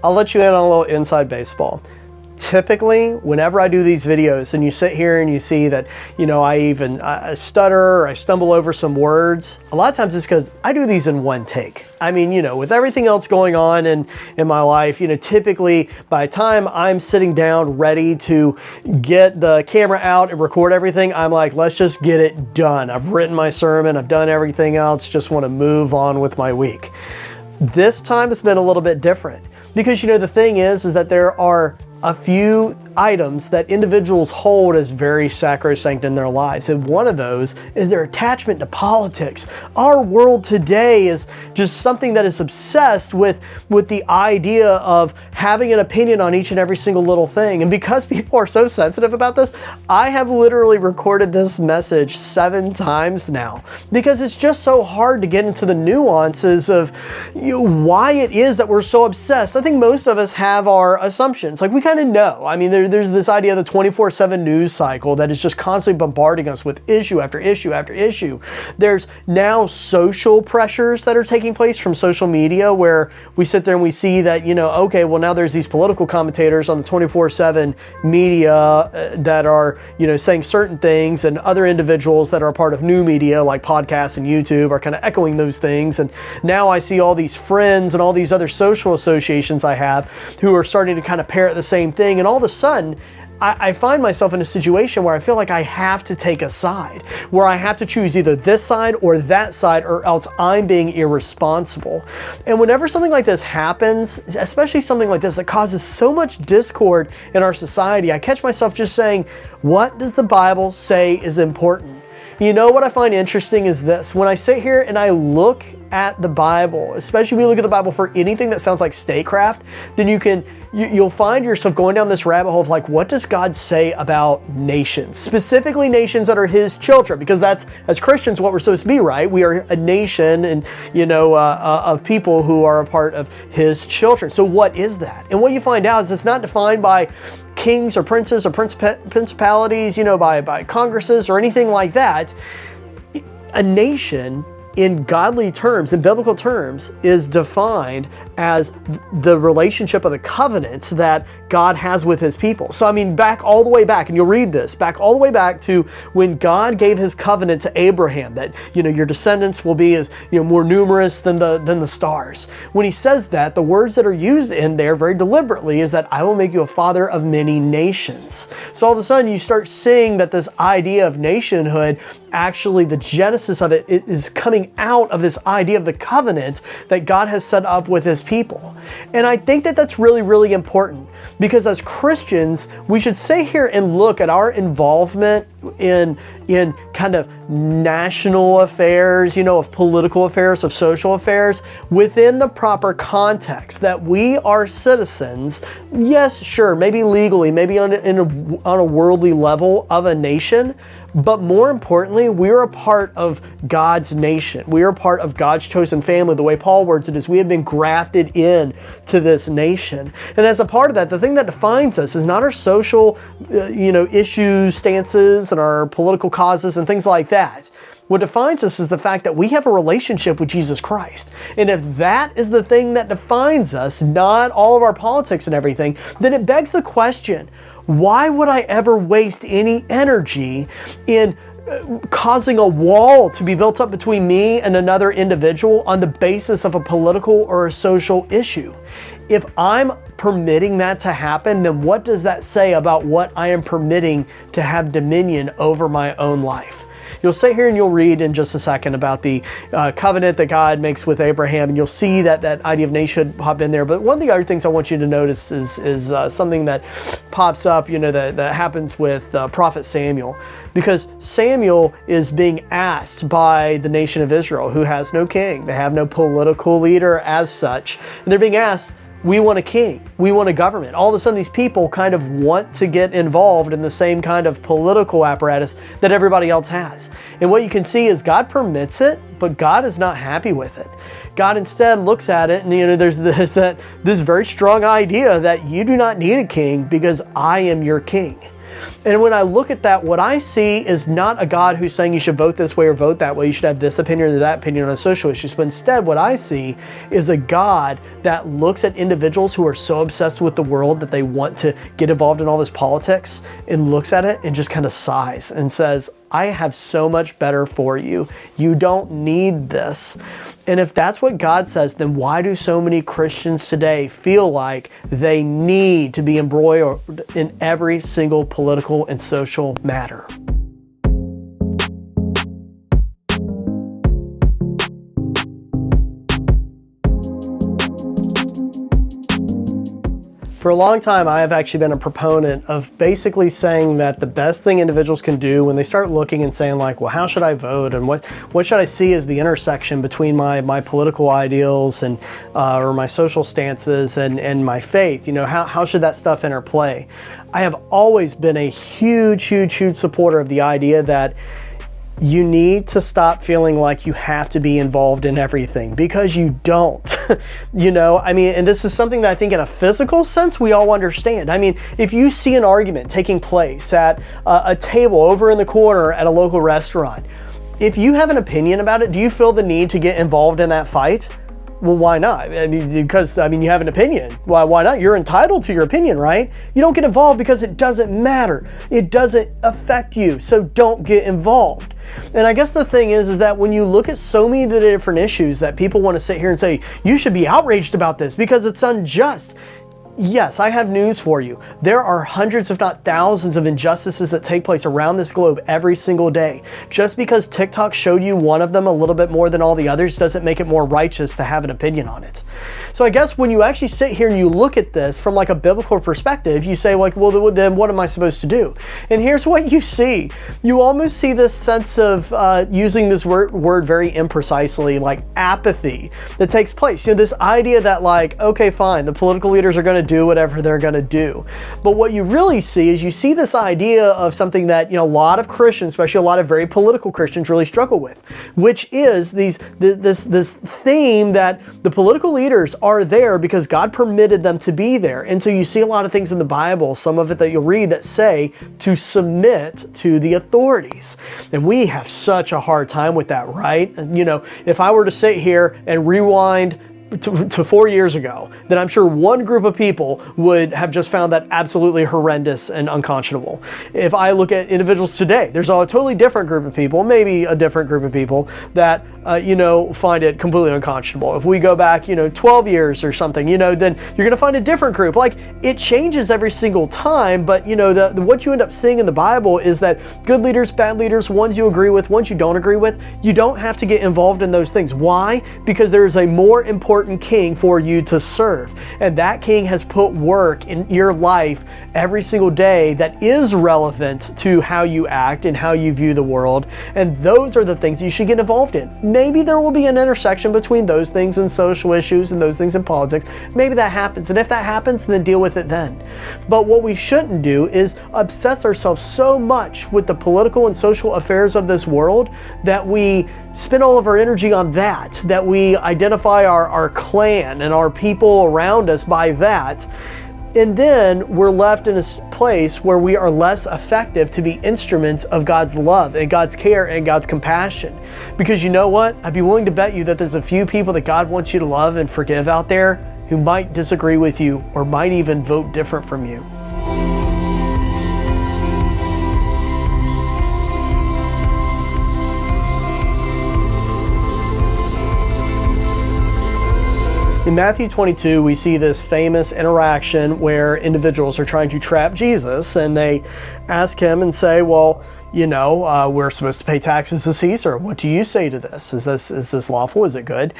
I'll let you in on a little inside baseball. Typically, whenever I do these videos and you sit here and you see that, I stutter or I stumble over some words, a lot of times it's because I do these in one take. I mean, with everything else going on in my life, typically by the time I'm sitting down ready to get the camera out and record everything, I'm like, let's just get it done. I've written my sermon, I've done everything else, just want to move on with my week. This time it's been a little bit different because, the thing is that there are a few items that individuals hold as very sacrosanct in their lives. And one of those is their attachment to politics. Our world today is just something that is obsessed with the idea of having an opinion on each and every single little thing. And because people are so sensitive about this, I have literally recorded this message 7 times now because it's just so hard to get into the nuances of why it is that we're so obsessed. I think most of us have our assumptions. Like we kind of know. I mean, there's this idea of the 24/7 news cycle that is just constantly bombarding us with issue after issue after issue. There's now social pressures that are taking place from social media where we sit there and we see that, okay, well now there's these political commentators on the 24/7 media that are, saying certain things, and other individuals that are a part of new media like podcasts and YouTube are kind of echoing those things. And now I see all these friends and all these other social associations I have who are starting to kind of parrot the same thing, and all of a sudden I find myself in a situation where I feel like I have to take a side, where I have to choose either this side or that side, or else I'm being irresponsible. And whenever something like this happens, especially something like this that causes so much discord in our society, I catch myself just saying, what does the Bible say is important? What I find interesting is this. When I sit here and I look at the Bible, especially when you look at the Bible for anything that sounds like statecraft, then you'll find yourself going down this rabbit hole of like, what does God say about nations? Specifically nations that are His children, because that's, as Christians, what we're supposed to be, right? We are a nation and, of people who are a part of His children. So what is that? And what you find out is it's not defined by kings or princes or principalities, by congresses or anything like that. A nation, in godly terms, in biblical terms, is defined as the relationship of the covenant that God has with His people. So back all the way back, and you'll read this, back all the way back to when God gave His covenant to Abraham, that your descendants will be as more numerous than the stars. When He says that, the words that are used in there very deliberately is that I will make you a father of many nations. So all of a sudden you start seeing that this idea of nationhood, actually the genesis of it is coming out of this idea of the covenant that God has set up with His people. And I think that that's really, really important, because as Christians, we should sit here and look at our involvement in kind of national affairs, of political affairs, of social affairs, within the proper context that we are citizens. Yes, sure, maybe legally, maybe on a worldly level of a nation, but more importantly, we are a part of God's nation. We are a part of God's chosen family. The way Paul words it is, we have been grafted in to this nation. And as a part of that, the thing that defines us is not our social, issues, stances, and our political causes and things like that. What defines us is the fact that we have a relationship with Jesus Christ. And if that is the thing that defines us, not all of our politics and everything, then it begs the question, why would I ever waste any energy in causing a wall to be built up between me and another individual on the basis of a political or a social issue? If I'm permitting that to happen, then what does that say about what I am permitting to have dominion over my own life? You'll sit here and you'll read in just a second about the covenant that God makes with Abraham, and you'll see that idea of nation pop in there. But one of the other things I want you to notice is something that pops up, that happens with prophet Samuel. Because Samuel is being asked by the nation of Israel, who has no king. They have no political leader as such. And they're being asked, we want a king. We want a government. All of a sudden, these people kind of want to get involved in the same kind of political apparatus that everybody else has. And what you can see is God permits it, but God is not happy with it. God instead looks at it, and there's this very strong idea that you do not need a king because I am your king. And when I look at that, what I see is not a God who's saying you should vote this way or vote that way, you should have this opinion or that opinion on social issues, but instead what I see is a God that looks at individuals who are so obsessed with the world that they want to get involved in all this politics, and looks at it and just kind of sighs and says, I have so much better for you. You don't need this. And if that's what God says, then why do so many Christians today feel like they need to be embroiled in every single political and social matter? For a long time, I have actually been a proponent of basically saying that the best thing individuals can do when they start looking and saying like, well, how should I vote? And what should I see as the intersection between my political ideals and or my social stances and my faith? You know, how should that stuff interplay? I have always been a huge supporter of the idea that you need to stop feeling like you have to be involved in everything, because you don't. You know, I mean, and this is something that I think in a physical sense we all understand. I mean, if you see an argument taking place at a table over in the corner at a local restaurant, if you have an opinion about it, do you feel the need to get involved in that fight? Well, why not? I mean, because you have an opinion. Why not? You're entitled to your opinion, right? You don't get involved because it doesn't matter. It doesn't affect you, so don't get involved. And I guess the thing is that when you look at so many of the different issues that people want to sit here and say, you should be outraged about this because it's unjust. Yes, I have news for you. There are hundreds, if not thousands, of injustices that take place around this globe every single day. Just because TikTok showed you one of them a little bit more than all the others doesn't make it more righteous to have an opinion on it. So I guess when you actually sit here and you look at this from like a biblical perspective, you say like, well, then what am I supposed to do? And here's what you see. You almost see this sense of using this word very imprecisely, like apathy, that takes place. You know, this idea that like, okay, fine, the political leaders are going to do whatever they're going to do. But what you really see is you see this idea of something that, you know, a lot of Christians, especially a lot of very political Christians, really struggle with, which is this theme that the political leaders are there because God permitted them to be there. And so you see a lot of things in the Bible, some of it that you'll read, that say to submit to the authorities. And we have such a hard time with that, right? You know, if I were to sit here and rewind to 4 years ago, then I'm sure one group of people would have just found that absolutely horrendous and unconscionable. If I look at individuals today, there's a totally different group of people, maybe a different group of people that, find it completely unconscionable. If we go back, 12 years or something, then you're going to find a different group. Like, it changes every single time, but, what you end up seeing in the Bible is that good leaders, bad leaders, ones you agree with, ones you don't agree with, you don't have to get involved in those things. Why? Because there is a more important king for you to serve. And that king has put work in your life every single day that is relevant to how you act and how you view the world. And those are the things you should get involved in. Maybe there will be an intersection between those things and social issues and those things in politics. Maybe that happens. And if that happens, then deal with it then. But what we shouldn't do is obsess ourselves so much with the political and social affairs of this world that we spend all of our energy on that we identify our clan and our people around us by that. And then we're left in a place where we are less effective to be instruments of God's love and God's care and God's compassion. Because you know what? I'd be willing to bet you that there's a few people that God wants you to love and forgive out there who might disagree with you or might even vote different from you. In Matthew 22, we see this famous interaction where individuals are trying to trap Jesus, and they ask him and say, well, we're supposed to pay taxes to Caesar. What do you say to this? Is this lawful? Is it good?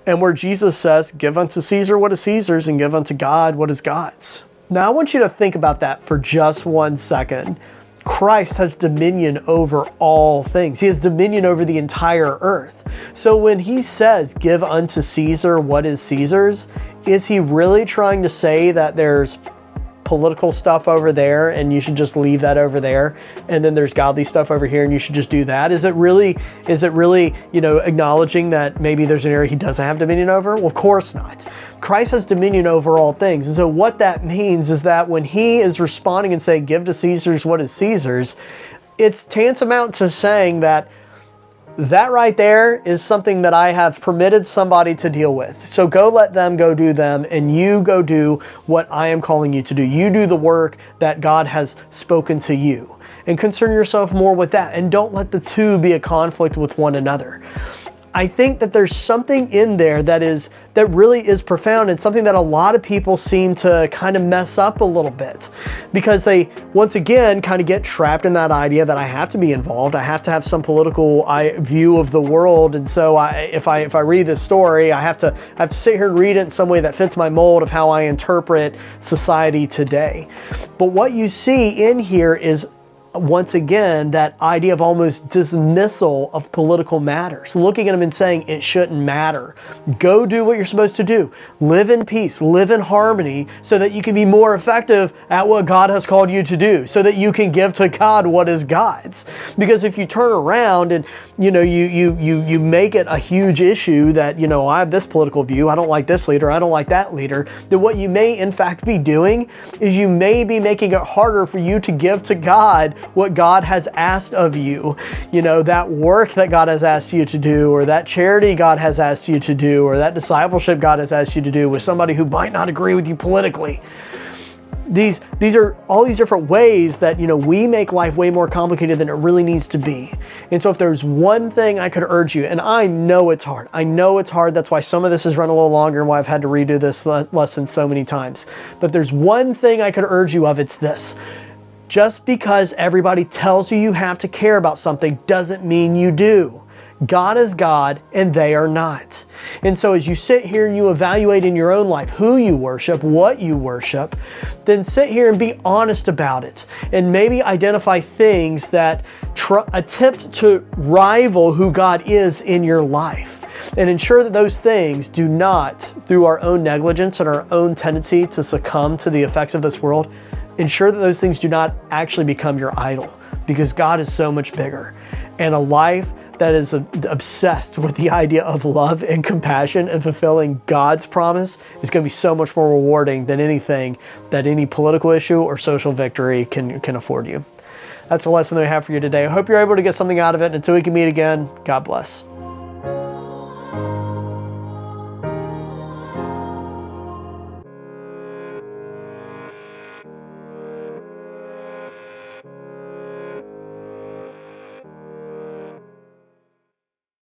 And where Jesus says, give unto Caesar what is Caesar's and give unto God what is God's. Now, I want you to think about that for just 1 second. Christ has dominion over all things. He has dominion over the entire earth. So when he says, give unto Caesar what is Caesar's, is he really trying to say that there's political stuff over there and you should just leave that over there, and then there's godly stuff over here and you should just do that? Is it really, acknowledging that maybe there's an area he doesn't have dominion over? Well, of course not. Christ has dominion over all things. And so what that means is that when he is responding and saying, give to Caesar's what is Caesar's, it's tantamount to saying that right there is something that I have permitted somebody to deal with. So go let them go do them, and you go do what I am calling you to do. You do the work that God has spoken to you, and concern yourself more with that, and don't let the two be a conflict with one another. I think that there's something in there that really is profound, and something that a lot of people seem to kind of mess up a little bit, because they, once again, kind of get trapped in that idea that I have to be involved. I have to have some political view of the world. And so if I read this story, I have to sit here and read it in some way that fits my mold of how I interpret society today. But what you see in here is, once again, that idea of almost dismissal of political matters, looking at them and saying it shouldn't matter. Go do what you're supposed to do. Live in peace, live in harmony, so that you can be more effective at what God has called you to do, so that you can give to God what is God's. Because if you turn around and you make it a huge issue that, I have this political view, I don't like this leader, I don't like that leader, then what you may in fact be doing is you may be making it harder for you to give to God what God has asked of you. That work that God has asked you to do, or that charity God has asked you to do, or that discipleship God has asked you to do with somebody who might not agree with you politically. These are all these different ways that, we make life way more complicated than it really needs to be. And so if there's one thing I could urge you, and I know it's hard. That's why some of this has run a little longer and why I've had to redo this lesson so many times. But if there's one thing I could urge you of, it's this. Just because everybody tells you have to care about something doesn't mean you do. God is God and they are not. And so as you sit here and you evaluate in your own life who you worship, what you worship, then sit here and be honest about it. And maybe identify things that attempt to rival who God is in your life. And ensure that those things do not, through our own negligence and our own tendency to succumb to the effects of this world, ensure that those things do not actually become your idol, because God is so much bigger. And a life that is obsessed with the idea of love and compassion and fulfilling God's promise is going to be so much more rewarding than anything that any political issue or social victory can afford you. That's the lesson that I have for you today. I hope you're able to get something out of it. Until we can meet again, God bless.